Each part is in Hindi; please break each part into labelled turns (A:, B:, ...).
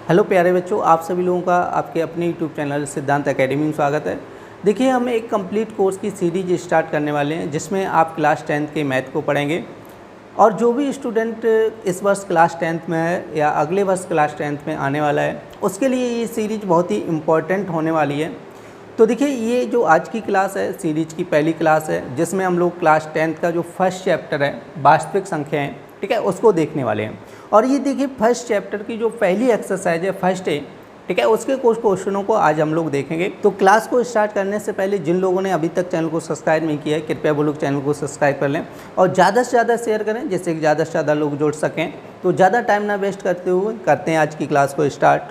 A: हेलो प्यारे बच्चों, आप सभी लोगों का आपके अपने यूट्यूब चैनल सिद्धांत एकेडमी में स्वागत है। देखिए, हम एक कंप्लीट कोर्स की सीरीज स्टार्ट करने वाले हैं जिसमें आप क्लास 10th के मैथ को पढ़ेंगे। और जो भी स्टूडेंट इस वर्ष क्लास 10th में है या अगले वर्ष क्लास 10th में आने वाला है, उसके लिए ये सीरीज बहुत ही इम्पॉर्टेंट होने वाली है। तो देखिए, ये जो आज की क्लास है सीरीज की पहली क्लास है जिसमें हम लोग क्लास 10th का जो फर्स्ट चैप्टर है वास्तविक संख्याएं, ठीक है, उसको देखने वाले हैं। और ये देखिए, फर्स्ट चैप्टर की जो पहली एक्सरसाइज है फर्स्ट है, ठीक है, उसके कुछ क्वेश्चनों को आज हम लोग देखेंगे। तो क्लास को स्टार्ट करने से पहले जिन लोगों ने अभी तक चैनल को सब्सक्राइब नहीं किया है, कृपया वो लोग चैनल को सब्सक्राइब कर लें और ज़्यादा से ज़्यादा शेयर करें जिससे कि ज़्यादा से ज़्यादा लोग जुड़ सकें। तो ज़्यादा टाइम ना वेस्ट करते हुए करते हैं आज की क्लास को स्टार्ट।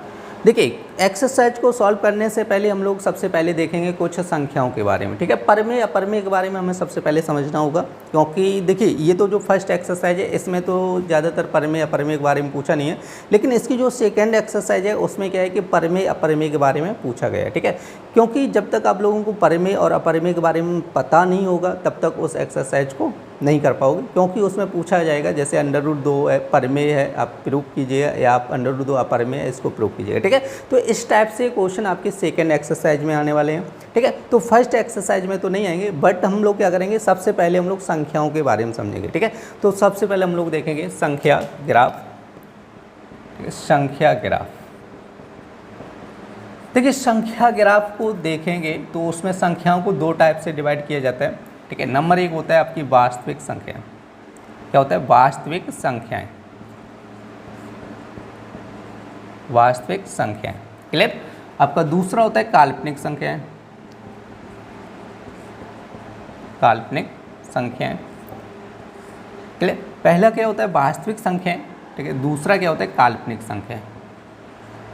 A: देखिए, एक्सरसाइज को सॉल्व करने से पहले हम लोग सबसे पहले देखेंगे कुछ संख्याओं के बारे में, ठीक है। परमेय अपरमेय के बारे में हमें सबसे पहले समझना होगा, क्योंकि देखिए ये तो जो फर्स्ट एक्सरसाइज है इसमें तो ज़्यादातर परमेय अपरमेय के बारे में पूछा नहीं है, लेकिन इसकी जो सेकेंड एक्सरसाइज है उसमें क्या है कि परमेय अपरमेय के बारे में पूछा गया है, ठीक है। क्योंकि जब तक आप लोगों को परमेय और अपरमेय के बारे में पता नहीं होगा तब तक उस एक्सरसाइज को नहीं कर पाओगे, क्योंकि उसमें पूछा जाएगा जैसे √2 है परमेय है, आप प्रूव कीजिएगा, या आप √2 अपरमेय है इसको प्रूव कीजिएगा, ठीक है। तो इस टाइप से क्वेश्चन आपके सेकंड एक्सरसाइज में आने वाले हैं, ठीक है। तो फर्स्ट एक्सरसाइज में तो नहीं आएंगे, बट हम लोग क्या करेंगे, सबसे पहले हम लोग संख्याओं के बारे में समझेंगे, ठीक है। तो सबसे पहले हम लोग देखेंगे संख्या ग्राफ, संख्या ग्राफ। देखिए, संख्या ग्राफ को देखेंगे तो उसमें संख्याओं को दो टाइप से डिवाइड किया जाता है, ठीक है। नंबर एक होता है आपकी वास्तविक संख्या। क्या होता है? वास्तविक संख्याएं, वास्तविक संख्याएं, क्लियर। आपका दूसरा होता है काल्पनिक संख्याएं, काल्पनिक संख्याएं, क्लियर। पहला क्या होता है? वास्तविक संख्याएं, ठीक है। दूसरा क्या होता है? काल्पनिक संख्याएं।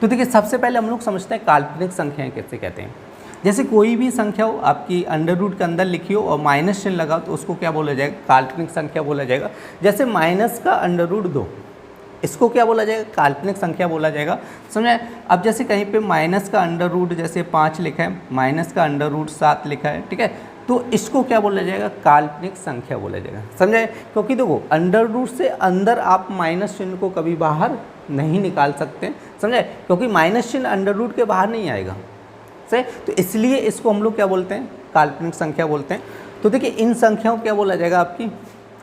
A: तो देखिए, सबसे पहले हम लोग समझते हैं काल्पनिक संख्याएं किससे कहते हैं। जैसे कोई भी संख्या हो आपकी √ के अंदर लिखी हो और माइनस चिन्ह लगा तो उसको क्या बोला जाएगा? काल्पनिक संख्या बोला जाएगा। जैसे माइनस का √2, इसको क्या बोला जाएगा? काल्पनिक संख्या बोला जाएगा, समझे। अब जैसे कहीं पे माइनस का √ जैसे 5 लिखा है, माइनस का √7 लिखा है, ठीक है, तो इसको क्या बोला जाएगा? काल्पनिक संख्या बोला जाएगा, समझे। क्योंकि देखो, √ से अंदर आप माइनस चिन्ह को कभी बाहर नहीं निकाल सकते, समझे, क्योंकि माइनस चिन्ह √ के बाहर नहीं आएगा, सही। तो इसलिए इसको हम लोग क्या बोलते हैं? काल्पनिक संख्या बोलते हैं। तो देखिए, इन संख्याओं को क्या बोला जाएगा? आपकी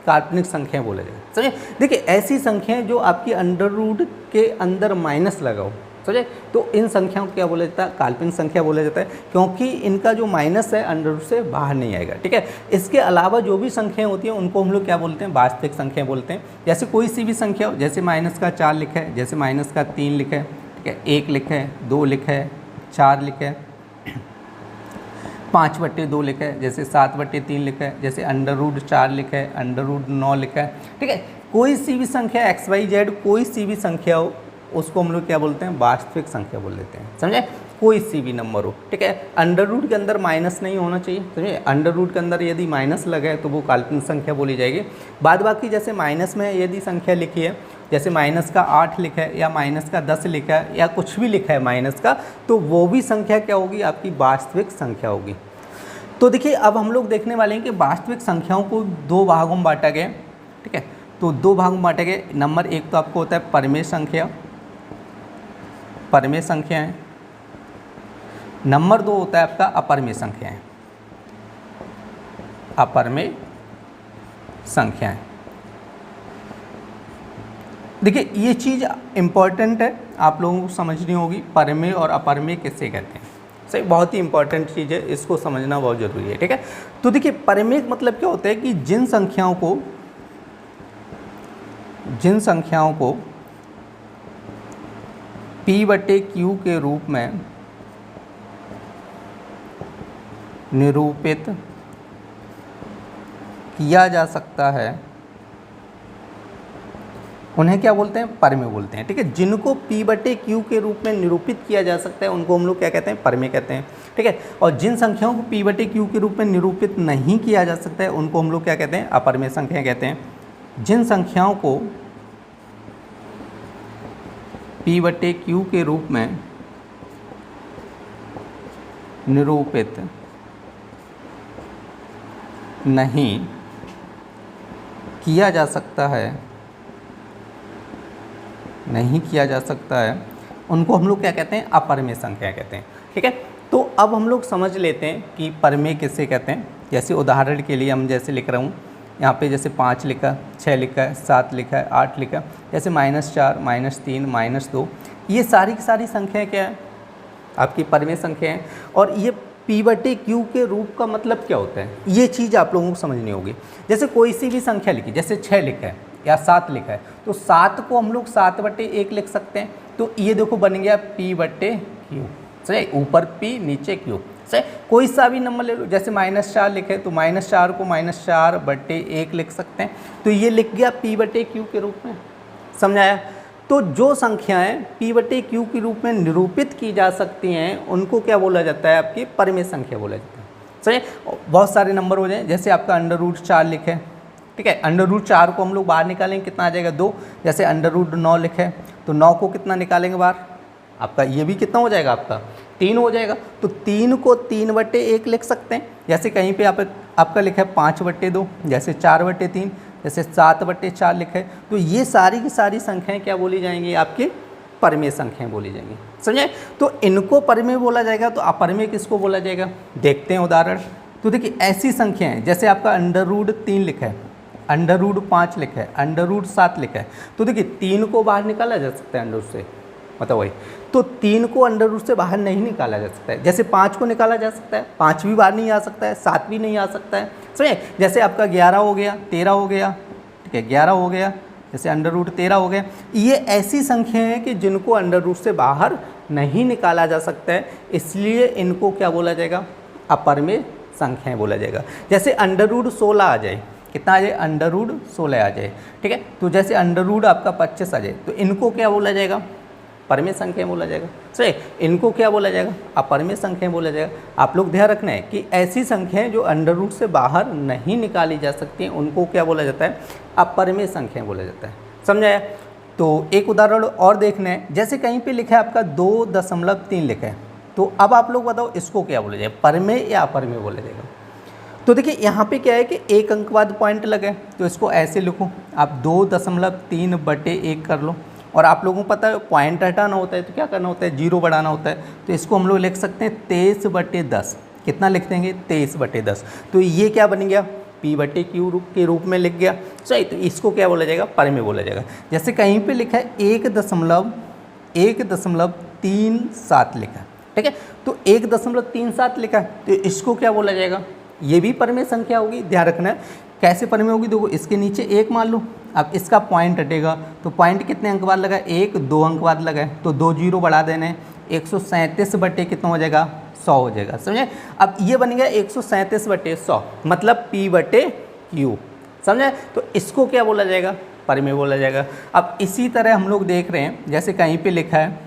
A: काल्पनिक संख्या बोला जाएगा, समझे। देखिए, ऐसी संख्याएं जो आपकी √ के अंदर माइनस लगा हो, समझे, तो इन संख्याओं को क्या बोला जाता है? काल्पनिक संख्या बोला जाता है, क्योंकि इनका जो माइनस है √ से बाहर नहीं आएगा, ठीक है। इसके अलावा जो भी संख्याएं होती हैं उनको हम लोग क्या बोलते हैं? वास्तविक संख्या बोलते हैं। जैसे कोई सी भी संख्या हो, जैसे माइनस का 4 लिखा है, जैसे माइनस का 3 लिखा है, ठीक है, 1 लिखा है, 2 लिखा है, 4 लिखा है, 5/2 लिखा है, जैसे 7/3 लिखा है, जैसे √4 लिखा है, √9 लिखा है, ठीक है। कोई सी भी संख्या XYZ कोई सी भी संख्या हो उसको हम लोग क्या बोलते हैं? वास्तविक संख्या बोल देते हैं, समझे। कोई सी भी नंबर हो, ठीक है, √ के अंदर माइनस नहीं होना चाहिए, समझे। √ के अंदर यदि माइनस लगा है तो वो काल्पनिक संख्या बोली जाएगी। बाद बाकी जैसे माइनस में यदि संख्या लिखी है, जैसे माइनस का 8 लिखा है या माइनस का 10 लिखा है या कुछ भी लिखा है माइनस का, तो वो भी संख्या क्या होगी? आपकी वास्तविक संख्या होगी। तो देखिए, अब हम लोग देखने वाले हैं कि वास्तविक संख्याओं को दो भागों में बांटा गया, ठीक है। तो दो भागों में बांटा गया। नंबर एक तो आपको होता है परमेय संख्या, परमेय संख्याएं। नंबर 2 होता है आपका अपरमेय संख्याएं, अपरमेय संख्याएं। देखिए, ये चीज़ इम्पॉर्टेंट है, आप लोगों को समझनी होगी। परमेय और अपरमेय किससे कहते हैं, सही, बहुत ही इंपॉर्टेंट चीज़ है, इसको समझना बहुत ज़रूरी है, ठीक है। तो देखिए, परमेय मतलब क्या होता है कि जिन संख्याओं को P/Q के रूप में निरूपित किया जा सकता है उन्हें क्या बोलते हैं? परमेय बोलते हैं, ठीक है। जिनको P/Q के रूप में निरूपित किया जा सकता है उनको हम लोग क्या कहते हैं? परमेय कहते हैं, ठीक है। और जिन संख्याओं को P/Q के रूप में निरूपित नहीं किया जा सकता है उनको हम लोग क्या कहते हैं? अपरमेय संख्या कहते हैं। जिन संख्याओं को P/Q के रूप में निरूपित नहीं किया जा सकता है उनको हम लोग क्या कहते हैं, अपरिमेय संख्या कहते हैं। ठीक है, तो अब हम लोग समझ लेते हैं कि परिमेय किससे कहते हैं। जैसे उदाहरण के लिए हम जैसे लिख रहा हूँ यहाँ पे, जैसे 5 लिखा, 6 लिखा है, 7 लिखा है, 8 लिखा है, जैसे -4, -3, -2, ये सारी की सारी संख्याएँ क्या है, आपकी परिमेय संख्या है। और ये P/Q के रूप का मतलब क्या होता है, ये चीज़ आप लोगों को समझनी होगी। जैसे कोई सी भी संख्या लिखी, जैसे 6 लिखा है या 7 लिखा है, तो 7 को हम लोग 7/1 लिख सकते हैं। तो ये देखो बन गया P/Q, सही, ऊपर P नीचे Q, सही। कोई सा भी नंबर ले लो, जैसे -4 लिखे तो -4 को -4/1 लिख सकते हैं। तो ये लिख गया P/Q के रूप में, समझाया। तो जो संख्याएं P/Q के रूप में निरूपित की जा सकती हैं उनको क्या बोला जाता है, आपकी परिमेय संख्या बोला जाता है, सही। बहुत सारे नंबर हो जाए, जैसे आपका √4 लिखे, ठीक है, √4 को हम लोग बाहर निकालेंगे, कितना आ जाएगा 2। जैसे √9 लिखे तो 9 को कितना निकालेंगे बाहर, आपका ये भी कितना हो जाएगा, आपका 3 हो जाएगा। तो 3 को 3/1 लिख सकते हैं। जैसे कहीं पे आपका लिखा है 5/2, जैसे 4/3, जैसे 7/4 लिखा है। तो ये सारी की सारी संख्याएं क्या बोली जाएंगी, आपकी परिमेय संख्याएं बोली जाएंगी, समझे। तो इनको परिमेय बोला जाएगा, तो अपरिमेय किसको बोला जाएगा, देखते हैं उदाहरण। तो देखिए ऐसी संख्याएं, जैसे आपका √3 लिखा है, √5 लिखा है, √7 लिखा है। तो देखिए 3 को बाहर निकाला जा सकता है अंडर से, मतलब वही। तो 3 को अंडर से बाहर नहीं निकाला जा सकता है। जैसे 5 को निकाला जा सकता है, 5 भी बाहर नहीं आ सकता है, 7 भी नहीं आ सकता है, समझे। जैसे आपका 11 हो गया, 13 हो गया, ठीक है, 11 हो गया, जैसे √13 हो गया। ये ऐसी संख्या है कि जिनको अंडर से बाहर नहीं निकाला जा सकता है, इसलिए इनको क्या बोला जाएगा, अपरिमेय संख्याएं बोला जाएगा। जैसे √16 आ जाए, कितना आ जाए, √16 आ जाए, ठीक है। तो जैसे अंडर आपका 25 आ जाए, तो इनको क्या बोला जाएगा, परिमेय संख्या बोला जाएगा, सही। इनको क्या बोला जाएगा, अपरिमेय संख्या बोला जाएगा। आप लोग ध्यान रखना है कि ऐसी संख्याएं जो अंडर से बाहर नहीं निकाली जा सकती हैं उनको क्या बोला जाता है, अपरिमेय संख्या बोला जाता है, समझाया। तो एक उदाहरण और देखना है, जैसे कहीं पे लिखा है आपका 2.3 लिखा है, तो अब आप लोग बताओ इसको क्या बोला जाएगा, परिमेय या अपरिमेय बोला जाएगा। तो देखिए यहाँ पे क्या है कि एक अंक बाद पॉइंट लगे, तो इसको ऐसे लिखो, आप 2.3/1 कर लो। और आप लोगों को पता है पॉइंट हटाना होता है तो क्या करना होता है, 0 बढ़ाना होता है। तो इसको हम लोग लिख सकते हैं 23/10, कितना लिख देंगे, 23/10। तो ये क्या बन गया, P/Q के रूप में लिख गया, सही। तो इसको क्या बोला जाएगा, परिमेय बोला जाएगा। जैसे कहीं पे लिखा है 1.37 लिखा है, ठीक है। तो 1.37 लिखा है, तो इसको क्या बोला जाएगा, ये भी परिमेय संख्या होगी। ध्यान रखना है कैसे परिमेय होगी, देखो इसके नीचे 1 मान लो, अब इसका पॉइंट हटेगा, तो पॉइंट कितने अंक बाद लगा, 1, 2 अंक बाद लगा है, तो 2 0 बढ़ा देने, 137 कितना हो जाएगा, 100 हो जाएगा, समझे। अब ये बन गया 137/100, मतलब P/Q, समझे। तो इसको क्या बोला जाएगा, परिमेय बोला जाएगा। अब इसी तरह हम लोग देख रहे हैं, जैसे कहीं पे लिखा है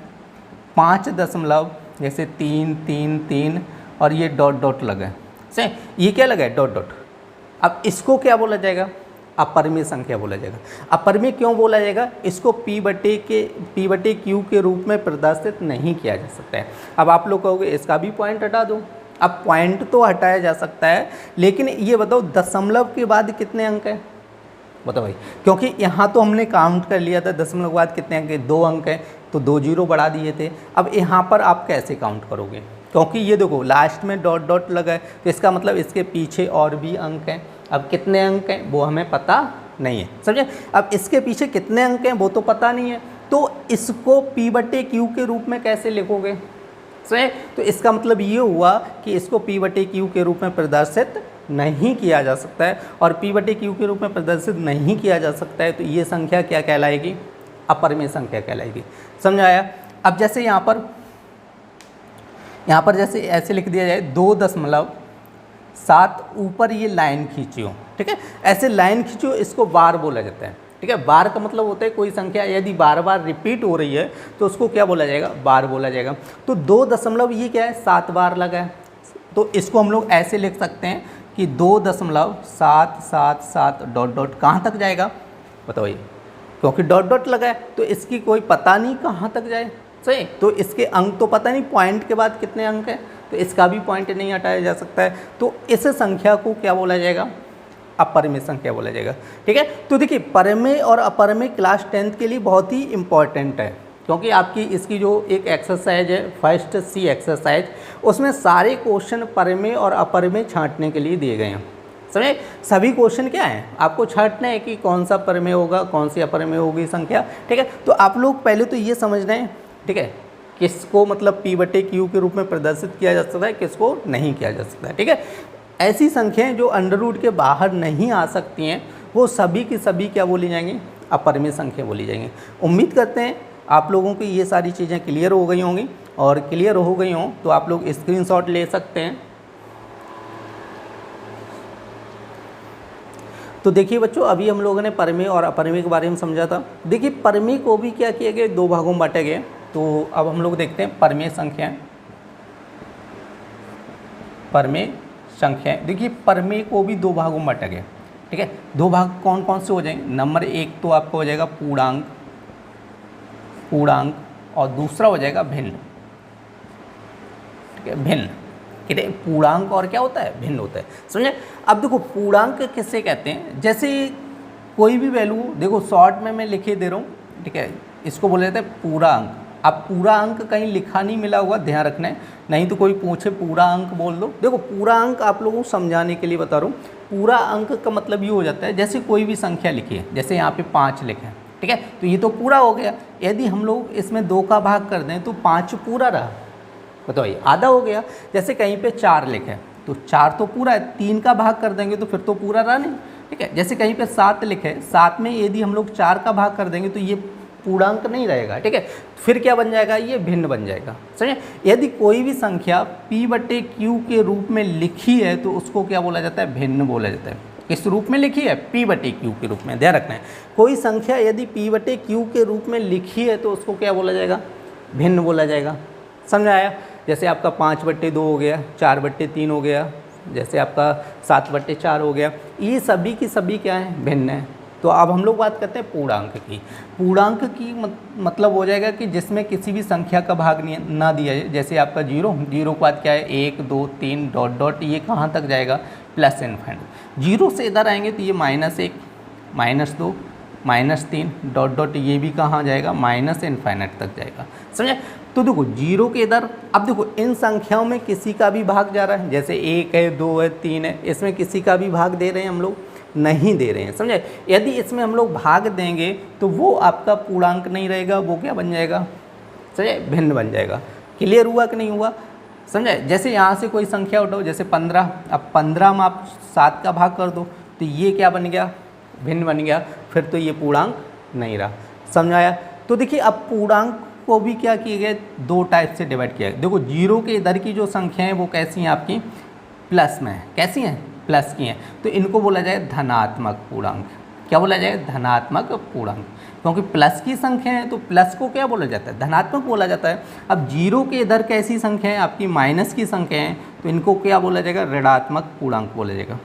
A: 5 दशमलव, जैसे 3 3 3 और ये डॉट लगा है, सही। ये क्या लगा है, डॉट। अब इसको क्या बोला जाएगा, अपरिमेय संख्या बोला जाएगा। अपरिमेय क्यों बोला जाएगा, इसको P/Q के रूप में प्रदर्शित नहीं किया जा सकता है। अब आप लोग कहोगे इसका भी पॉइंट हटा दो। अब पॉइंट तो हटाया जा सकता है, लेकिन ये बताओ दशमलव के बाद कितने अंक है, बताओ भाई, क्योंकि यहाँ तो हमने काउंट कर लिया था दशमलव के बाद कितने अंक है, 2 अंक है, तो 2 0 बढ़ा दिए थे। अब यहाँ पर आप कैसे काउंट करोगे, क्योंकि ये देखो लास्ट में डॉट लगा है, तो इसका मतलब इसके पीछे और भी अंक हैं। अब कितने अंक हैं वो हमें पता नहीं है, समझे। अब इसके पीछे कितने अंक हैं वो तो पता नहीं है, तो इसको P/Q के रूप में कैसे लिखोगे, सही। तो इसका मतलब ये हुआ कि इसको P/Q के रूप में प्रदर्शित नहीं किया जा सकता है, और P/Q के रूप में प्रदर्शित नहीं किया जा सकता है, तो ये संख्या क्या कहलाएगी, अपरिमेय संख्या कहलाएगी, समझ आया। अब जैसे यहाँ पर जैसे ऐसे लिख दिया जाए 2.7, ऊपर ये लाइन खींचियो, ठीक है, ऐसे लाइन खींचियो, इसको बार बोला जाता है, ठीक है। बार का मतलब होता है कोई संख्या यदि बार बार रिपीट हो रही है तो उसको क्या बोला जाएगा, बार बोला जाएगा। तो 2 दशमलव ये क्या है, 7 बार लगा है, तो इसको हम लोग ऐसे लिख सकते हैं कि 2.777 डॉट कहाँ तक जाएगा, बताओ, क्योंकि डॉट लगा है तो इसकी कोई पता नहीं कहाँ तक जाए, सही। तो इसके अंक तो पता नहीं, पॉइंट के बाद कितने अंक हैं, तो इसका भी पॉइंट नहीं हटाया जा सकता है। तो इस संख्या को क्या बोला जाएगा, अपरिमेय संख्या बोला जाएगा, ठीक है। तो देखिए परिमेय और अपरिमेय क्लास 10th के लिए बहुत ही इंपॉर्टेंट है, क्योंकि आपकी इसकी जो एक एक्सरसाइज है फर्स्ट सी एक्सरसाइज, उसमें सारे क्वेश्चन परमेय और अपरमेय छांटने के लिए दिए गए हैं। समझे, सभी क्वेश्चन क्या है, आपको छांटना है कि कौन सा परमेय होगा, कौन सी अपरमेय होगी संख्या। ठीक है, तो आप लोग पहले तो ये समझना है, ठीक है, किसको मतलब P/Q के रूप में प्रदर्शित किया जा सकता है, किसको नहीं किया जा सकता है। ठीक है, ऐसी संख्याएं जो अंडर रूट के बाहर नहीं आ सकती हैं वो सभी की सभी क्या बोली जाएंगी, अपरमेय संख्या बोली जाएंगी। उम्मीद करते हैं आप लोगों की ये सारी चीज़ें क्लियर हो गई होंगी, और क्लियर हो गई हों तो आप लोग स्क्रीनशॉट ले सकते हैं। तो देखिए बच्चों, अभी हम लोगों ने परमेय और अपरमेय के बारे में समझा था। देखिए परमेय को भी क्या किया गया, दो भागों में बांटा गया। तो अब हम लोग देखते हैं परमेय संख्याएं। परमेय संख्याएं, देखिए परमेय को भी दो भागों में बांटा गया। ठीक है, दो भाग कौन कौन से हो जाएंगे, नंबर एक तो आपका हो जाएगा पूर्णांक, पूर्णांक, और दूसरा हो जाएगा भिन्न। ठीक है, भिन्न। ठीक है, पूर्णांक और क्या होता है, भिन्न होता है। समझे, अब देखो पूर्णांक किससे कहते हैं, जैसे कोई भी वैल्यू, देखो शॉर्ट में मैं लिखे दे रहा हूँ। ठीक है, इसको बोले जाते हैं पूरा अंक। अब पूरा अंक कहीं लिखा नहीं मिला हुआ, ध्यान रखना है, नहीं तो कोई पूछे पूरा अंक बोल दो। देखो पूरा अंक आप लोगों को समझाने के लिए बता रहा हूँ, पूरा अंक का मतलब ये हो जाता है जैसे कोई भी संख्या लिखी है, जैसे यहाँ पे 5 लिखे हैं। ठीक है, तो ये तो पूरा हो गया। यदि हम लोग इसमें 2 का भाग कर दें तो 5 पूरा रहा, बताइए आधा हो गया। जैसे कहीं पे 4 लिखे हैं तो 4 तो पूरा है, 3 का भाग कर देंगे तो फिर तो पूरा रहा नहीं। ठीक है, जैसे कहीं पे 7 लिखे हैं, 7 में यदि हम लोग 4 का भाग कर देंगे तो ये पूर्णांक नहीं रहेगा। ठीक है, फिर क्या बन जाएगा, ये भिन्न बन जाएगा। समझे, यदि कोई भी संख्या P/Q के रूप में लिखी है तो उसको क्या बोला जाता है, भिन्न बोला जाता है। किस रूप में लिखी है, P/Q के रूप में, ध्यान रखना है। कोई संख्या यदि P/Q के रूप में लिखी है तो उसको क्या बोला जाएगा, भिन्न बोला जाएगा। समझ आया, जैसे आपका 5/2 हो गया, 4/3 हो गया, जैसे आपका 7/4 हो गया, ये सभी की सभी क्या है, भिन्न है। तो अब हम लोग बात करते हैं पूर्णांक की। पूर्णांक की मतलब हो जाएगा कि जिसमें किसी भी संख्या का भाग ना दिया जाए। जैसे आपका जीरो के बाद क्या है, 1 2 3 डॉट डॉट, ये कहाँ तक जाएगा, प्लस इनफाइनाइट। जीरो से इधर आएंगे तो ये -1 -2 -3 डॉट डॉट, ये भी कहाँ जाएगा, माइनस इनफाइनाइट तक जाएगा। समझे, तो देखो जीरो के इधर, अब देखो इन संख्याओं में किसी का भी भाग जा रहा है, जैसे 1 है 2 है 3 है, इसमें किसी का भी भाग दे रहे हैं हम लोग, नहीं दे रहे हैं। समझे, यदि इसमें हम लोग भाग देंगे तो वो आपका पूर्णांक नहीं रहेगा, वो क्या बन जाएगा, समझे, भिन्न बन जाएगा। क्लियर हुआ कि नहीं हुआ, समझे। जैसे यहाँ से कोई संख्या उठाओ, जैसे 15, अब 15 में आप 7 का भाग कर दो तो ये क्या बन गया, भिन्न बन गया, फिर तो ये पूर्णांक नहीं रहा। समझाया। तो देखिए अब पूर्णांक को भी क्या किए गए, दो टाइप से डिवाइड किया गया। देखो जीरो के इधर की जो संख्या है वो कैसी हैं आपकी, प्लस में है, कैसी हैं, प्लस की हैं, तो इनको बोला जाए धनात्मक पूर्णांक। क्या बोला जाए, धनात्मक पूर्णांक, क्योंकि प्लस की संख्या है तो प्लस को क्या बोला जाता है, धनात्मक बोला जाता है। अब जीरो के इधर कैसी संख्या है आपकी, माइनस की संख्या है, तो इनको क्या बोला जाएगा, ऋणात्मक पूर्णांक बोला जाएगा।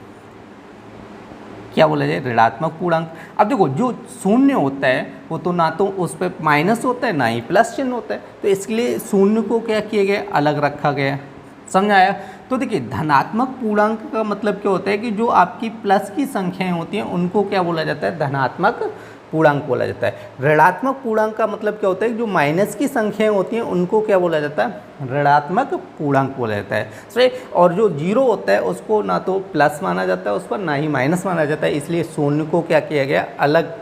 A: क्या बोला जाए, ऋणात्मक पूर्णांक। अब देखो जो शून्य होता है वो तो ना तो उस पर माइनस होता है ना ही प्लस चिन्ह होता है, तो इसके लिए शून्य को क्या किया गया, अलग रखा गया। समझ आया। तो देखिए धनात्मक पूर्णांक का मतलब क्या होता है कि जो आपकी प्लस की संख्याएं होती हैं उनको क्या बोला जाता है, धनात्मक पूर्णांक बोला जाता है। ऋणात्मक पूर्णांक का मतलब क्या होता है, जो माइनस की संख्याएं होती हैं उनको क्या बोला जाता है, ऋणात्मक पूर्णांक बोला जाता है। सही। और जो जीरो होता है उसको ना तो प्लस माना जाता है उस पर, ना ही माइनस माना जाता है, इसलिए शून्य को क्या किया गया, अलग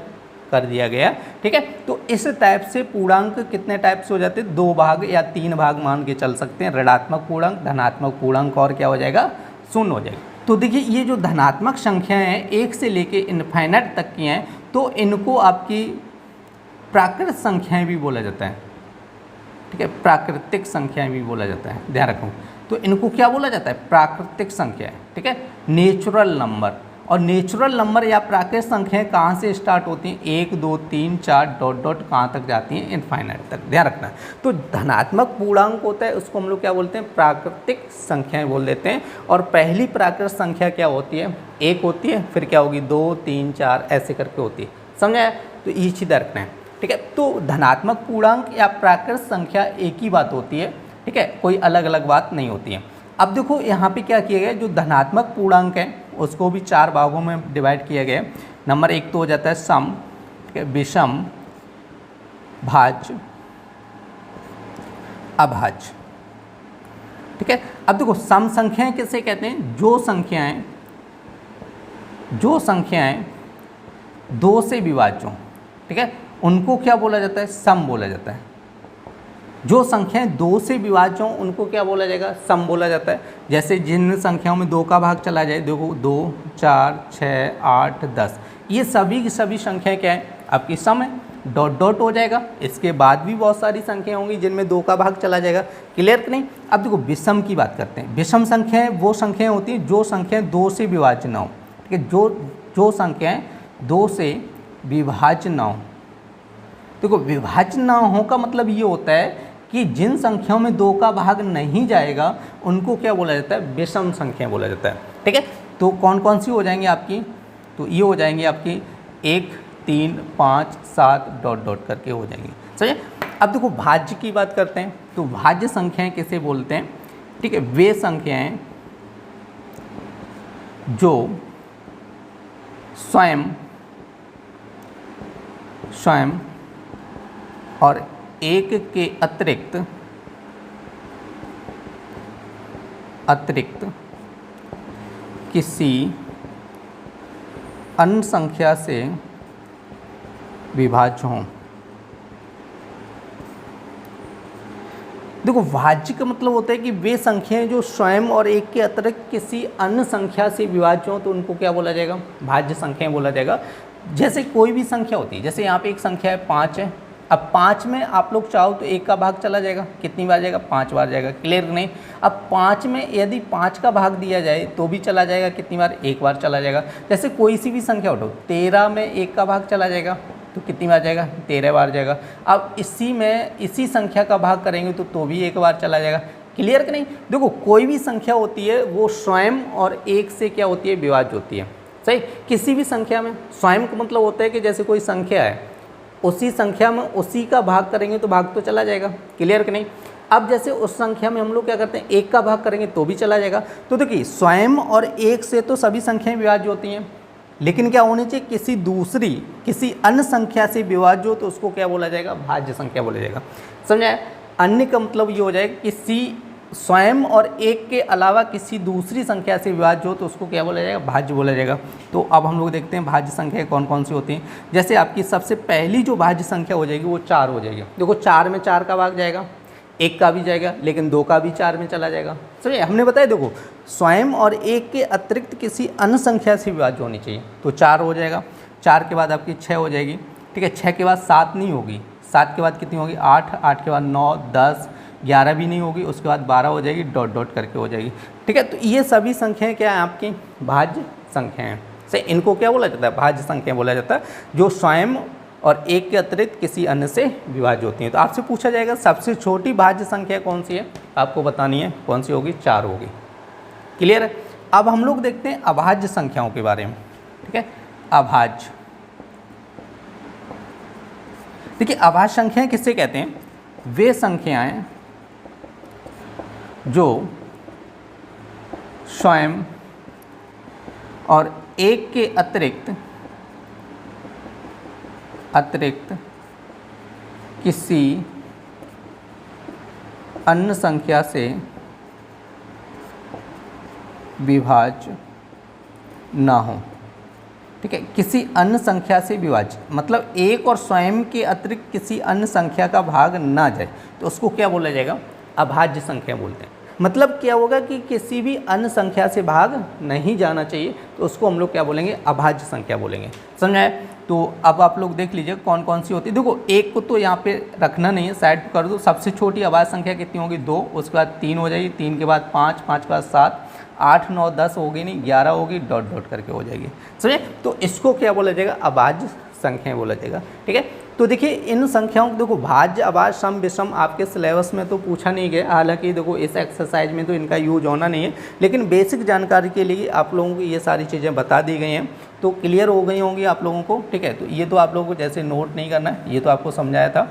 A: कर दिया गया। ठीक है, तो इस टाइप से पूर्णांक कितने टाइप से हो जाते हैं, दो भाग या तीन भाग मान के चल सकते हैं, ऋणात्मक पूर्णांक, धनात्मक पूर्णांक और क्या हो जाएगा, शून्य हो जाएगा। तो देखिए ये जो धनात्मक संख्याएं हैं एक से लेके इनफाइनाइट तक की हैं, तो इनको आपकी प्राकृत संख्याएं भी बोला जाता है। ठीक है, प्राकृतिक संख्याएं भी बोला जाता है, ध्यान रखो। तो इनको क्या बोला जाता है, प्राकृतिक संख्याएं। ठीक है, नेचुरल नंबर। और नेचुरल नंबर या प्राकृतिक संख्याएं कहाँ से स्टार्ट होती हैं, 1 2 3 4 डॉट डॉट कहाँ तक जाती हैं, इनफाइनाइट तक, ध्यान रखना। तो धनात्मक पूर्णांक होता है उसको हम लोग क्या बोलते हैं, प्राकृतिक संख्याएं बोल देते हैं। और पहली प्राकृतिक संख्या क्या होती है, 1 होती है, फिर क्या होगी 2 3 4 ऐसे करके होती है। समझा। तो ये चीज़ रखना है। ठीक है, तो धनात्मक पूर्णांक या प्राकृतिक संख्या एक ही बात होती है। ठीक है, कोई अलग अलग बात नहीं होती है। अब देखो यहाँ पे क्या किया गया, जो धनात्मक पूर्णांक है उसको भी 4 भागों में डिवाइड किया गया। नंबर 1 तो हो जाता है सम, ठीक है, विषम, भाज्य, अभाज्य। ठीक है, अब देखो सम संख्याएं किसे कहते हैं? जो संख्याएं 2 से विभाज्य हों, ठीक है, उनको क्या बोला जाता है? सम बोला जाता है। जो संख्याएं 2 से विभाज्य हों उनको क्या बोला जाएगा? सम बोला जाता है। जैसे जिन संख्याओं में 2 का भाग चला जाए, देखो 2, 4, 6, 8, 10, ये सभी की सभी संख्याएं क्या है? आपकी सम है। डॉट डॉट हो जाएगा। इसके बाद भी बहुत सारी संख्याएं होंगी जिनमें 2 का भाग चला जाएगा। क्लियर कि नहीं? अब देखो विषम की बात करते हैं। विषम संख्याएं वो संख्याएं होती हैं जो संख्याएं 2 से विभाज्य ना हो। ठीक है, जो संख्याएं 2 से विभाज्य ना हो। देखो विभाज्य ना हो का मतलब ये होता है कि जिन संख्याओं में 2 का भाग नहीं जाएगा उनको क्या बोला जाता है? विषम संख्या बोला जाता है। ठीक है, तो कौन कौन सी हो जाएंगी आपकी? तो ये हो जाएंगी आपकी 1, 3, 5, 7 डॉट डॉट करके हो जाएंगी। समझे? अब देखो भाज्य की बात करते हैं। तो भाज्य संख्याएं किसे बोलते हैं? ठीक है, वे संख्याएं जो स्वयं और 1 के अतिरिक्त किसी अन्य संख्या से विभाज्य हों। देखो भाज्य का मतलब होता है कि वे संख्याएं जो स्वयं और 1 के अतिरिक्त किसी अन्य संख्या से विभाज्य हों तो उनको क्या बोला जाएगा? भाज्य संख्याएं बोला जाएगा। जैसे कोई भी संख्या होती है, जैसे यहाँ पे एक संख्या है 5 है। अब 5 में आप लोग चाहो तो 1 का भाग चला जाएगा। कितनी बार जाएगा? 5 बार जाएगा। क्लियर नहीं? अब 5 में यदि 5 का भाग दिया जाए तो भी चला जाएगा। कितनी बार? 1 बार चला जाएगा। जैसे कोई सी भी संख्या उठो, 13 में 1 का भाग चला जाएगा तो कितनी बार जाएगा? 13 बार जाएगा। अब इसी संख्या का भाग करेंगे तो भी 1 बार चला जाएगा। क्लियर कि नहीं? देखो कोई भी संख्या होती है वो स्वयं और 1 से क्या होती है? विभाज्य होती है। सही? किसी भी संख्या में स्वयं का मतलब होता है कि जैसे कोई संख्या है, उसी संख्या में उसी का भाग करेंगे तो भाग तो चला जाएगा। क्लियर कि नहीं? अब जैसे उस संख्या में हम लोग क्या करते हैं? 1 का भाग करेंगे तो भी चला जाएगा। तो देखिए स्वयं और 1 से तो सभी संख्याएं विभाज्य होती हैं, लेकिन क्या होनी चाहिए? किसी अन्य संख्या से विभाज्य हो तो उसको क्या बोला जाएगा? भाज्य संख्या बोला जाएगा। समझाया? अन्य का मतलब ये हो जाएगा किसी स्वयं और 1 के अलावा किसी दूसरी संख्या से विभाज्य हो तो उसको क्या बोला जाएगा? भाज्य बोला जाएगा। तो अब हम लोग देखते हैं भाज्य संख्या कौन कौन सी होती हैं। जैसे आपकी सबसे पहली जो भाज्य संख्या हो जाएगी वो 4 हो जाएगी। देखो 4 में 4 का भाग जाएगा, 1 का भी जाएगा, लेकिन 2 का भी 4 में चला जाएगा। समझिए? हमने बताया देखो स्वयं और 1 के अतिरिक्त किसी अन्य संख्या से विभाज्य होनी चाहिए, तो 4 हो जाएगा। 4 के बाद आपकी 6 हो जाएगी। ठीक है, 6 के बाद 7 नहीं होगी। 7 के बाद कितनी होगी? 8, 8 के बाद 9, 10, 11 भी नहीं होगी। उसके बाद 12 हो जाएगी, डॉट डॉट करके हो जाएगी। ठीक है, तो ये सभी संख्याएं क्या है? आपकी भाज्य संख्याएं। से इनको क्या बोला जाता है? भाज्य संख्या बोला जाता है, जो स्वयं और 1 के अतिरिक्त किसी अन्य से विभाज्य होती हैं। तो आपसे पूछा जाएगा सबसे छोटी भाज्य संख्या कौन सी है? आपको बतानी है। कौन सी होगी? 4 होगी। क्लियर है? अब हम लोग देखते हैं अभाज्य संख्याओं के बारे में। ठीक है, अभाज्य। देखिए अभाज्य संख्याएं किससे कहते हैं? वे संख्याएं जो स्वयं और 1 के अतिरिक्त किसी अन्य संख्या से विभाज्य ना हो। ठीक है, किसी अन्य संख्या से विभाज्य मतलब 1 और स्वयं के अतिरिक्त किसी अन्य संख्या का भाग ना जाए तो उसको क्या बोला जाएगा? अभाज्य संख्या बोलते हैं। मतलब क्या होगा कि किसी भी अन्य संख्या से भाग नहीं जाना चाहिए तो उसको हम लोग क्या बोलेंगे? अभाज्य संख्या बोलेंगे। समझाए? तो अब आप लोग देख लीजिए कौन कौन सी होती है। देखो 1 को तो यहाँ पे रखना नहीं है, साइड कर दो। सबसे छोटी अभाज्य संख्या कितनी होगी? 2। उसके बाद 3 हो जाएगी, 3 के बाद 5, 5 के बाद 7, 8, 9, 10 होगी नहीं, 11 होगी, डॉट डॉट करके हो जाएगी। समझे? तो इसको क्या बोला जाएगा? अभाज्य संख्याएं बोला जाएगा। ठीक है, तो देखिए इन संख्याओं को देखो भाज्य, अभाज्य, सम, विषम आपके सिलेबस में तो पूछा नहीं गया। हालांकि देखो इस एक्सरसाइज में तो इनका यूज होना नहीं है, लेकिन बेसिक जानकारी के लिए आप लोगों को ये सारी चीज़ें बता दी गई हैं, तो क्लियर हो गई होंगी आप लोगों को। ठीक है, तो ये तो आप लोगों को जैसे नोट नहीं करना है, ये तो आपको समझाया था,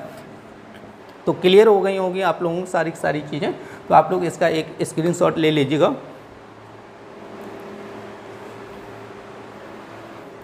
A: तो क्लियर हो गई होंगी आप लोगों को सारी चीज़ें। तो आप लोग इसका एक स्क्रीनशॉट ले लीजिएगा।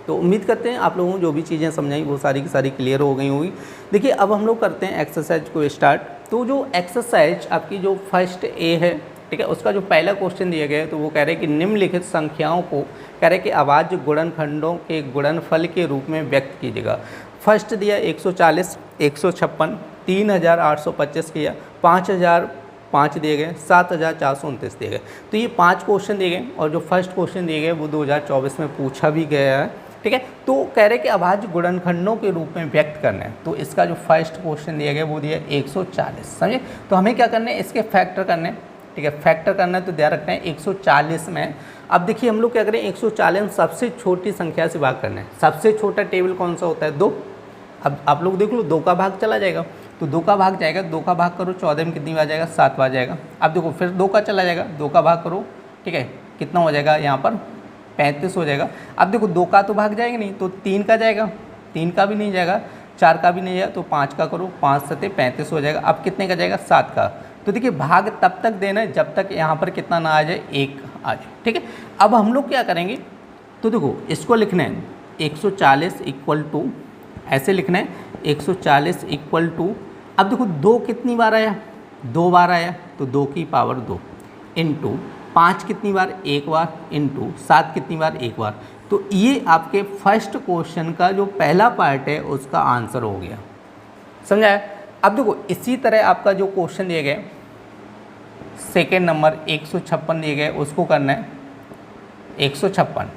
A: तो उम्मीद करते हैं आप लोगों को जो भी चीज़ें समझाई वो सारी की सारी क्लियर हो गई होगी। देखिए अब हम लोग करते हैं एक्सरसाइज को स्टार्ट। तो जो एक्सरसाइज आपकी जो फर्स्ट ए है, ठीक है, उसका जो पहला क्वेश्चन दिया गया है तो वो कह रहे हैं कि निम्नलिखित संख्याओं को कह रहे हैं कि अभाज्य गुणनखंडों के गुणनफल के रूप में व्यक्त कीजिएगा। फर्स्ट दिया 140, 156, 3825 किया, 5005 दिए गए, 7429 दिए गए। तो ये 5 क्वेश्चन दिए गए और जो फर्स्ट क्वेश्चन दिए गए वो 2024 में पूछा भी गया है, ठीक है। तो कह रहे हैं कि अभाज्य गुणनखंडों के रूप में व्यक्त करना है, तो इसका जो फर्स्ट क्वेश्चन दिया गया वो दिया 140, समझे। तो हमें क्या करना है, इसके फैक्टर करने, ठीक है, फैक्टर करना है तो ध्यान रखना है 140 में। अब देखिए हम लोग क्या करें, 140 सबसे छोटी संख्या से भाग करना है। सबसे छोटा टेबल कौन सा होता है, 2। अब आप लोग देख लो 2 का भाग चला जाएगा, तो 2 का भाग जाएगा, 2 का भाग करो 14 में कितनी बार जाएगा, 7 बार जाएगा। अब देखो फिर 2 का चला जाएगा, 2 का भाग करो, ठीक है, कितना हो जाएगा यहाँ पर 35 हो जाएगा। अब देखो 2 का तो भाग जाएगा नहीं, तो 3 का जाएगा, 3 का भी नहीं जाएगा, 4 का भी नहीं जाएगा, तो 5 का करो, 5 सते 35 हो जाएगा। अब कितने का जाएगा, 7 का। तो देखिए भाग तब तक देना है जब तक यहाँ पर कितना ना आ जाए, 1 आ जाए, ठीक है। अब हम लोग क्या करेंगे, तो देखो इसको लिखना है 140 इक्वल टू, ऐसे लिखना है 140 इक्वल टू, अब देखो 2 कितनी बार आया, 2 बार आया, तो 2 की पावर 2 इंटू 5 कितनी बार, 1 बार, इंटू 7 कितनी बार, 1 बार। तो ये आपके फर्स्ट क्वेश्चन का जो पहला पार्ट है उसका आंसर हो गया, समझाया। अब देखो इसी तरह आपका जो क्वेश्चन दिए गए सेकेंड नंबर 156 दिए गए, उसको करना है 156।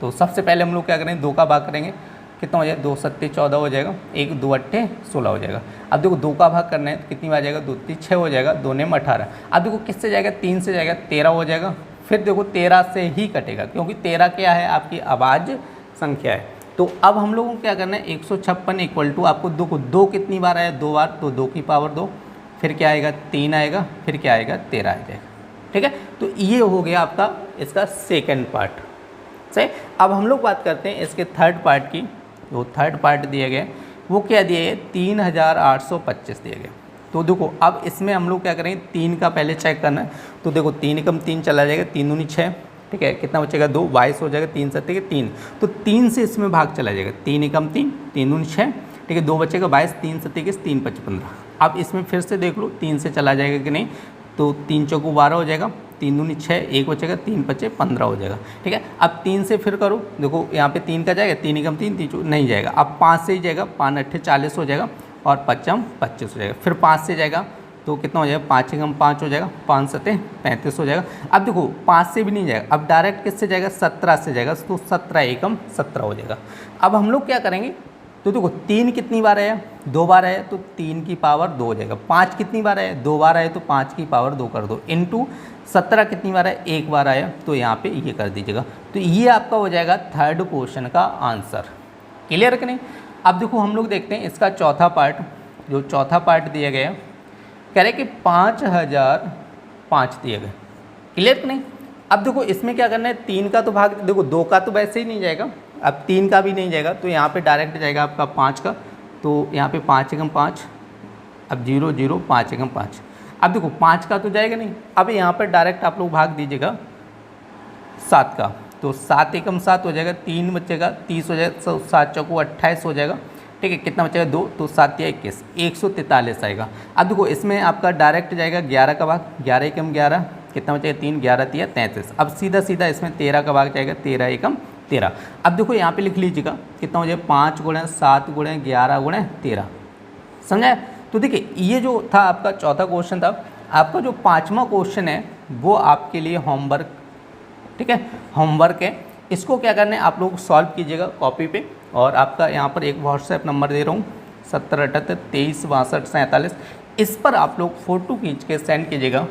A: तो सबसे पहले हम लोग क्या करेंगे, 2 का भाग करेंगे, कितना हो जाएगा, 2 सत्ते 14 हो जाएगा, 1 2 अट्ठे 16 हो जाएगा। अब देखो 2 का भाग करना है तो कितनी बार जाएगा, 2 3 6 हो जाएगा, 2 ने 18। अब देखो किससे जाएगा, 3 से जाएगा, 13 हो जाएगा। फिर देखो 13 से ही कटेगा क्योंकि 13 क्या है, आपकी अभाज्य संख्या है। तो अब हम लोगों को क्या करना है, 156 इक्वल टू, आपको 2 कितनी बार आया, 2 बार, तो 2 की पावर 2, फिर क्या आएगा 3 आएगा, फिर क्या आएगा 13 आ जाएगा, ठीक है। तो ये हो गया आपका इसका सेकेंड पार्ट, सही। अब हम लोग बात करते हैं इसके थर्ड पार्ट की। जो थर्ड पार्ट दिए गए वो क्या दिए गए, 3825 दिए गए। तो देखो अब इसमें हम लोग क्या करेंगे, 3 का पहले चेक करना है। तो देखो 3 कम 3 चला जाएगा, 3 दूनी 6, ठीक है, कितना बचेगा 2, 22 हो जाएगा, 3 सत्ते के 3, तो 3 से इसमें भाग चला जाएगा, 3 कम 3, 3 दूनी 6, ठीक है, 2 बचेगा 22, 3 सत्ते के 3 5 15। अब इसमें फिर से देख लो 3 से चला जाएगा कि नहीं, तो 3 चौको 12 हो जाएगा, 3 दूनी 6, 1 बचेगा, 3 5 15 हो जाएगा, ठीक है। अब 3 से फिर करो, देखो यहाँ पे 3 का जाएगा, 3 कम 3, 3 नहीं जाएगा। अब 5 से ही जाएगा, 5 अट्ठे 40 हो जाएगा और 5 25 हो जाएगा। फिर 5 से जाएगा तो कितना हो जाएगा, 5 कम 5 हो जाएगा, 5 सत्ते 35 हो जाएगा। अब देखो 5 से भी नहीं जाएगा, अब डायरेक्ट किससे जाएगा, 17 से जाएगा, तो 17 एकम 17 हो जाएगा। अब हम लोग क्या करेंगे, तो देखो 3 कितनी बार आया, 2 बार आया, तो 3 की पावर 2 हो जाएगा। 5 कितनी बार आया, 2 बार आया, तो 5 की पावर 2 कर दो, इंटू 17 कितनी बार आया, 1 बार आया, तो यहाँ पे ये कर दीजिएगा। तो ये आपका हो जाएगा थर्ड क्वेश्चन का आंसर, क्लियर कि नहीं। अब देखो हम लोग देखते हैं इसका चौथा पार्ट। जो चौथा पार्ट दिया गया कह रहे कि 5005 दिए गए, क्लियर कि नहीं। अब देखो इसमें क्या करना है, 3 का तो भाग, देखो 2 का तो वैसे ही नहीं जाएगा, अब 3 का भी नहीं जाएगा, तो यहाँ पे डायरेक्ट जाएगा आपका 5 का, तो यहाँ पे 5 एकम 5, अब 0 0 5 एकम 5। अब देखो 5 का तो जाएगा नहीं, अब यहाँ पर डायरेक्ट आप लोग भाग दीजिएगा 7 का, तो 7 एकम 7 हो जाएगा, 3 बचेगा 30 हो जाएगा, 7 चौको 28 हो जाएगा, ठीक है, कितना बचेगा 2, तो 7 या 21, 143 आएगा। अब देखो इसमें आपका डायरेक्ट जाएगा 11 का भाग, 11 एकम 11, कितना बचेगा 3, 11 3 33। अब सीधा सीधा इसमें 13 का भाग जाएगा, 13 एकम 13। अब देखो यहाँ पे लिख लीजिएगा कितना हो जाएगा, 5 गुणे 7 गुणे 11 गुणे 13, समझा। तो देखिए ये जो था आपका चौथा क्वेश्चन था। आपका जो पाँचवा क्वेश्चन है वो आपके लिए होमवर्क, ठीक है, होमवर्क है। इसको क्या करना है, आप लोग सॉल्व कीजिएगा कॉपी पे, और आपका यहाँ पर एक व्हाट्सएप नंबर दे रहा हूँ 7078236247। इस पर आप लोग फ़ोटो खींच के सेंड कीजिएगा।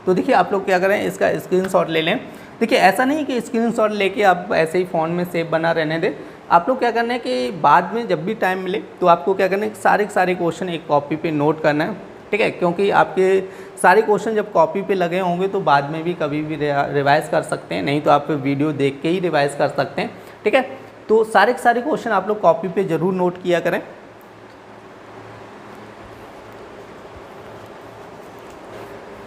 A: तो देखिए आप लोग क्या करें, इसका स्क्रीनशॉट ले लें। देखिए ऐसा नहीं कि स्क्रीनशॉट लेके आप ऐसे ही फ़ोन में सेव बना रहने दें। आप लोग क्या करना है कि बाद में जब भी टाइम मिले तो आपको क्या करना है, सारे क्वेश्चन एक कॉपी पे नोट करना है, ठीक है, क्योंकि आपके सारे क्वेश्चन जब कॉपी पे लगे होंगे तो बाद में भी कभी भी रिवाइज़ कर सकते हैं, नहीं तो आप वीडियो देख के ही रिवाइज़ कर सकते हैं, ठीक है। तो सारे क्वेश्चन आप लोग कॉपी पे ज़रूर नोट किया करें।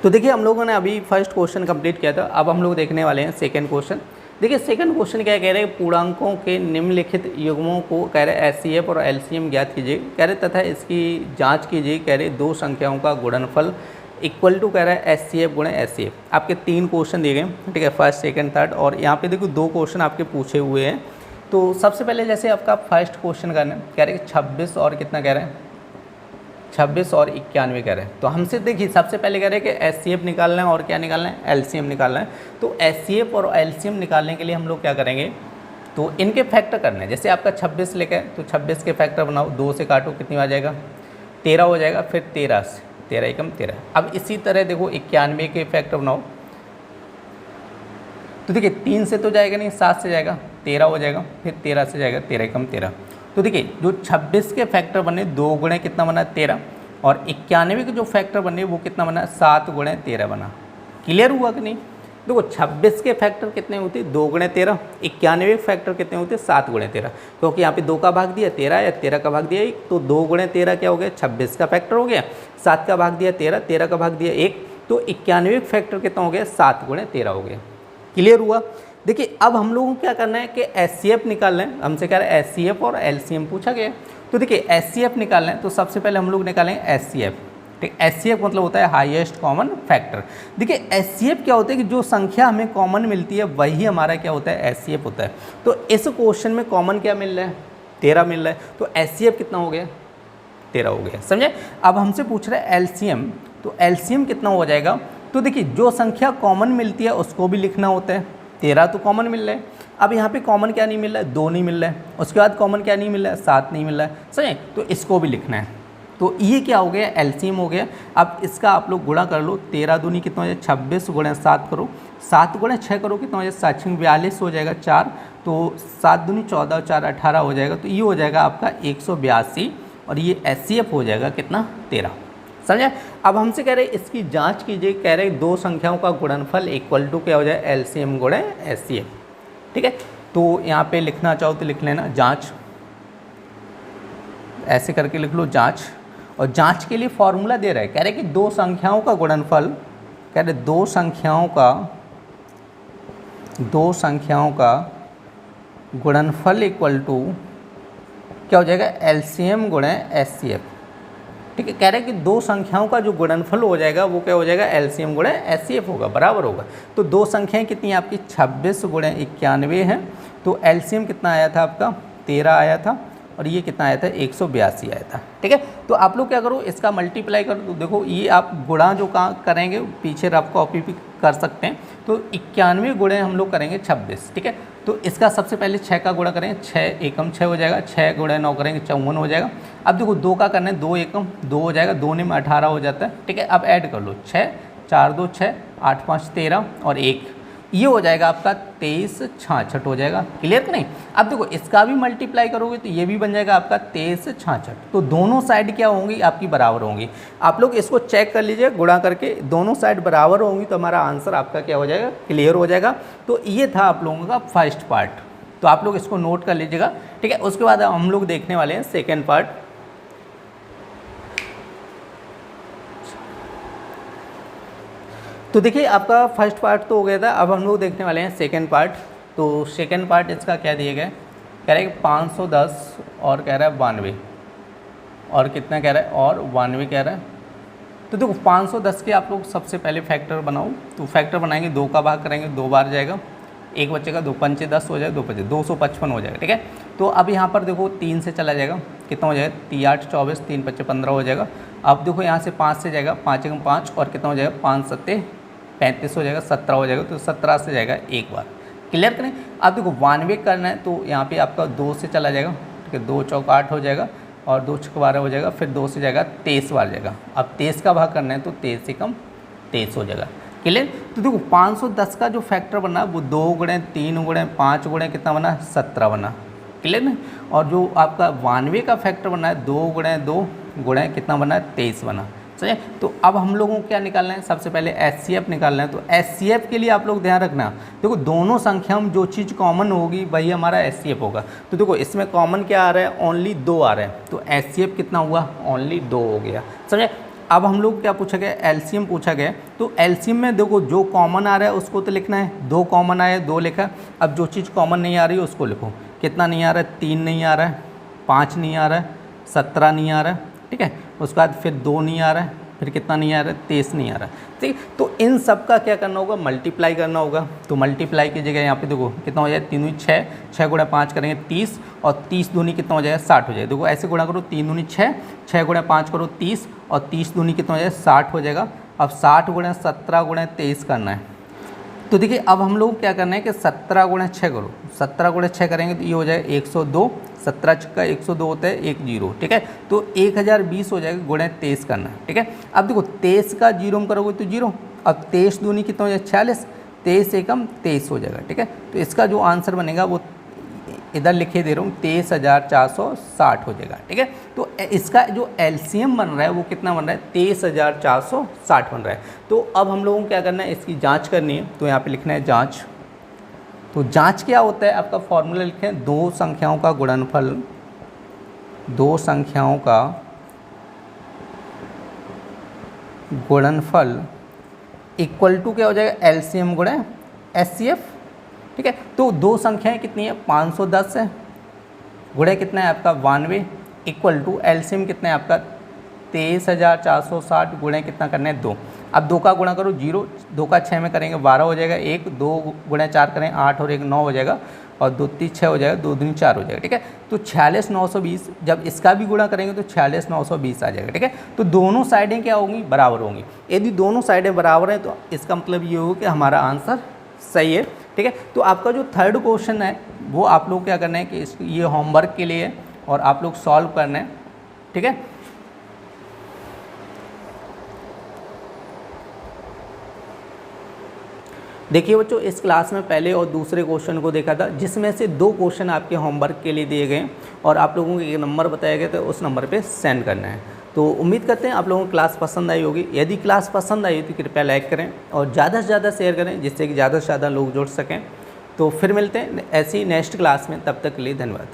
A: तो देखिए हम लोगों ने अभी फर्स्ट क्वेश्चन कंप्लीट किया था, अब हम लोग देखने वाले हैं सेकेंड क्वेश्चन। देखिए सेकंड क्वेश्चन क्या कह रहे हैं, पूर्णांकों के निम्नलिखित युग्मों को कह रहे एचसीएफ और एलसीएम ज्ञात कीजिए, कह रहे तथा इसकी जांच कीजिए, कह रहे दो संख्याओं का गुणनफल इक्वल टू कह रहा है एचसीएफ गुणे एचसीएफ। आपके 3 क्वेश्चन दिए गए, ठीक है, फर्स्ट सेकंड थर्ड, और यहाँ पे देखो 2 क्वेश्चन आपके पूछे हुए हैं। तो सबसे पहले जैसे आपका फर्स्ट क्वेश्चन करना है, कह रहे हैं 26 और कितना कह रहे हैं 26 और 91 कह रहे हैं। तो हमसे देखिए सबसे पहले कह रहे हैं कि एचसीएफ निकालना है और क्या निकालना है, एलसीएम निकालना है। तो एचसीएफ और एलसीएम निकालने के लिए हम लोग क्या करेंगे, तो इनके फैक्टर करने हैं। जैसे आपका 26 लेकर तो 26 के फैक्टर बनाओ, 2 से काटो कितनी आ जाएगा 13 हो जाएगा, फिर 13 से 13 एकम 13। अब इसी तरह देखो 91 के फैक्टर बनाओ, तो देखिए 3 से तो जाएगा नहीं, 7 से जाएगा 13 हो जाएगा, फिर 13 से जाएगा 13 एकम 13। तो देखिए जो 26 के फैक्टर बने 2 गुणे कितना बना 13, और 91 के जो फैक्टर बने वो कितना बना 7 गुणे 13 बना। क्लियर हुआ कि नहीं। देखो 26 के फैक्टर कितने होते 2 गुणे 13, 91 के फैक्टर कितने होते 7 गुणे 13, क्योंकि यहाँ पे 2 का भाग दिया 13 या 13 का भाग दिया 1, तो 2 गुणे 13 क्या हो गया 26 का फैक्टर हो गया, 7 का भाग दिया 13, 13 का भाग दिया 1, तो 91 फैक्टर कितना हो गया 7 गुणे 13 हो गया। क्लियर हुआ। देखिए अब हम लोगों को क्या करना है कि एचसीएफ निकालना है, हमसे कह रहे हैं एचसीएफ और एलसीएम पूछा गया। तो देखिए एचसीएफ निकालना है, तो सबसे पहले हम लोग निकालेंगे एचसीएफ। ठीक, एचसीएफ मतलब होता है हाईएस्ट कॉमन फैक्टर। देखिए एचसीएफ क्या होता है कि जो संख्या हमें कॉमन मिलती है वही हमारा क्या होता है एचसीएफ होता है। तो इस क्वेश्चन में कॉमन क्या मिल रहा है 13 मिल रहा है, तो एचसीएफ कितना हो गया 13 हो गया, समझे। अब हमसे पूछ रहा है एलसीएम, तो एलसीएम कितना हो जाएगा। तो देखिए जो संख्या कॉमन मिलती है उसको भी लिखना होता है, 13 तो कॉमन मिल रहा है। अब यहाँ पे कॉमन क्या नहीं मिल रहा है 2 नहीं मिल रहा है, उसके बाद कॉमन क्या नहीं मिल रहा है 7 नहीं मिल रहा है, समझे। तो इसको भी लिखना है। तो ये क्या हो गया एलसीएम हो गया। अब इसका आप लोग गुणा कर लो, 13 दूनी कितना हो जाए 26 गुणे 7 करो, 7 गुणे 6 करो कितना हो जाए 7 42 हो जाएगा 4, तो 7 दूनी 14 4 18 हो जाएगा, तो ये हो जाएगा आपका 182, और ये एचसीएफ हो जाएगा कितना 13, समझे। अब हमसे कह रहे हैं इसकी जांच कीजिए, कह रहे हैं दो संख्याओं का गुणनफल इक्वल टू क्या हो जाए एलसीएम गुणे एचसीएफ। ठीक है, तो यहाँ पे लिखना चाहो तो लिख लेना जांच, ऐसे करके लिख लो जांच। और जांच के लिए फॉर्मूला दे रहा है, कह रहे कि दो संख्याओं का गुणनफल, कह रहे दो संख्याओं का गुणनफल इक्वल टू क्या हो जाएगा एलसीएम गुणे एचसीएफ। ठीक है, कह रहे हैं कि दो संख्याओं का जो गुणनफल हो जाएगा वो क्या हो जाएगा एलसीएम गुणे एचसीएफ होगा, बराबर होगा। तो दो संख्याएं कितनी है आपकी 26 गुणे 91 है, तो एलसीएम कितना आया था आपका 13 आया था, और ये कितना आया था 182 आया था। ठीक है, तो आप लोग क्या करो इसका मल्टीप्लाई करो, तो देखो ये आप गुणा जो करेंगे पीछे रफ कॉपी भी कर सकते हैं। तो 91 गुणे हम लोग करेंगे 26, ठीक है। तो इसका सबसे पहले 6 का गुणा करेंगे, 6 एकम 6 हो जाएगा, 6 गुणे 9 करेंगे 54 हो जाएगा। अब देखो 2 का करना है, 2 एकम 2 हो जाएगा, 2 में 18 हो जाता है। ठीक है, अब ऐड कर लो 6 4 2 6 8 5 13 और 1, ये हो जाएगा आपका 23 66 हो जाएगा। क्लियर कि नहीं। अब देखो इसका भी मल्टीप्लाई करोगे तो ये भी बन जाएगा आपका 23 66, तो दोनों साइड क्या होंगी आपकी बराबर होंगी। आप लोग इसको चेक कर लीजिए, गुणा करके दोनों साइड बराबर होंगी तो हमारा आंसर आपका क्या हो जाएगा क्लियर हो जाएगा। तो ये था आप लोगों का फर्स्ट पार्ट, तो आप लोग इसको नोट कर लीजिएगा। ठीक है, उसके बाद हम लोग देखने वाले हैं सेकेंड पार्ट। तो देखिए आपका फर्स्ट पार्ट तो हो गया था, अब हम लोग देखने वाले हैं सेकंड पार्ट। तो सेकंड पार्ट इसका क्या दिए गए, कह रहा है 510 और कह रहा है 92 और कितना कह रहा है और 92 कह रहा है। तो देखो 510 के आप लोग सबसे पहले फैक्टर बनाओ, तो फैक्टर बनाएंगे 2 का भाग करेंगे 2 बार जाएगा, 1 बचेगा 2 पंचे 10 हो जाएगा, 2 बचे 255 हो जाएगा। ठीक है, तो अब यहाँ पर देखो 3 से चला जाएगा, कितना हो जाएगा 3 8 24 3 25 15 हो जाएगा। अब देखो यहाँ से 5 से जाएगा, 5 एकम 5 और कितना हो जाएगा 5 7 35 हो जाएगा, 17 हो जाएगा, तो 17 से जाएगा एक बार। क्लियर करें। अब देखो 92 करना है, तो यहाँ पे आपका 2 से चला जाएगा, ठीक है 2 चौक 8 हो जाएगा और 2 छक 12 हो जाएगा, फिर 2 से जाएगा 23 बार जाएगा। अब 23 का भाग करना है तो 23 से कम 23 हो जाएगा। क्लियर। तो देखो 510 का जो फैक्टर बना वो 2 गुणे 3 गुणे 5 गुणे कितना बना 17 बना। क्लियर ना। और जो आपका 92 का फैक्टर बना है 2 गुणे 2 गुणे कितना बना 23 बना। समझे। तो अब हम लोगों को क्या निकालना है, सबसे पहले एचसीएफ निकालना है। तो एचसीएफ के लिए आप लोग ध्यान रखना, देखो दोनों संख्याओं में जो चीज़ कॉमन होगी वही हमारा एचसीएफ होगा। तो देखो इसमें कॉमन क्या आ रहा है, ओनली 2 आ रहा है, तो एचसीएफ कितना हुआ ओनली 2 हो गया। समझे। अब हम लोग क्या पूछा गया, एलसीएम पूछा गया। तो एलसीएम में देखो जो कॉमन आ रहा है उसको तो लिखना है, 2 कॉमन आया 2 लिखा। अब जो चीज़ कॉमन नहीं आ रही है उसको लिखो। कितना नहीं आ रहा है, 3 नहीं आ रहा है, 5 नहीं आ रहा है, 17 नहीं आ रहा है, ठीक है। उसके बाद फिर 2 नहीं आ रहा है, फिर कितना नहीं आ रहा है, 23 नहीं आ रहा है, ठीक। तो इन सब का क्या करना होगा, मल्टीप्लाई करना होगा। तो मल्टीप्लाई की जगह यहाँ पे देखो कितना हो जाएगा, 3 दूनी 6, 6 गुणा 5 करेंगे 30, और 30 दूनी कितना हो जाएगा, 60 हो जाएगा। देखो ऐसे गुणा करो, 3 दूनी 6, 6 गुणा 5 करो 30, और 30 दूनी कितना हो जाएगा, 60 हो जाएगा। अब 60 गुणा 17 गुणा 23 करना है। तो देखिए अब हम लोग क्या करना है कि 17 गुणा 6 करो, 17 गुणा 6 करेंगे तो ये हो जाएगा 102, 17 छक्का 102 होता है 1 0, ठीक है। तो 1020 हो जाएगा, गुणा 23 करना है, ठीक है। अब देखो 23 का 0 में करोगे तो 0, अब 23 दूनी कितना हो जाएगा, 46, 23 एकम 23 हो जाएगा, ठीक है। तो इसका जो आंसर बनेगा वो इधर लिखे दे रहा हूँ 23,460 हो जाएगा, ठीक है। तो इसका जो एलसीएम बन रहा है वो कितना बन रहा है, 23,460 बन रहा है। तो अब हम लोगों को क्या करना है, इसकी जांच करनी है। तो यहाँ पे लिखना है जांच। तो जांच क्या होता है, आपका फॉर्मूला लिखें, 2 संख्याओं का गुणनफल, 2 संख्याओं का गुणनफल इक्वल टू क्या हो जाएगा, एलसीएम गुणा एचसीएफ, ठीक है। तो 2 संख्याएं कितनी है, 510 है, गुणा कितना है आपका 92, इक्वल टू एलसीएम कितना है आपका 23,460, गुणा कितना करना है 2। अब 2 का गुणा करो 0, 2 का 6 में करेंगे 12 हो जाएगा, 1 2 गुणा 4 करें 8 और 1 9 हो जाएगा, और 2 3 6 हो जाएगा, 2 दूनी 4 हो जाएगा, ठीक है। तो 46,920, जब इसका भी गुणा करेंगे तो 46,920 आ जाएगा, ठीक है। तो दोनों साइडें क्या होंगी, बराबर होंगी। यदि दोनों साइडें बराबर हैं तो इसका मतलब ये होगा कि हमारा आंसर सही है, ठीक है। तो आपका जो थर्ड क्वेश्चन है वो आप लोग क्या करना है कि ये होमवर्क के लिए है और आप लोग सॉल्व करना है, ठीक है। देखिए बच्चों, इस क्लास में पहले और दूसरे क्वेश्चन को देखा था, जिसमें से 2 क्वेश्चन आपके होमवर्क के लिए दिए गए और आप लोगों को एक नंबर बताया गया था, उस नंबर पे सेंड करना है। तो उम्मीद करते हैं आप लोगों को क्लास पसंद आई होगी। यदि क्लास पसंद आई तो कृपया लाइक करें और ज़्यादा से ज़्यादा शेयर करें, जिससे कि ज़्यादा से ज़्यादा लोग जुड़ सकें। तो फिर मिलते हैं ऐसी नेक्स्ट क्लास में, तब तक के लिए धन्यवाद।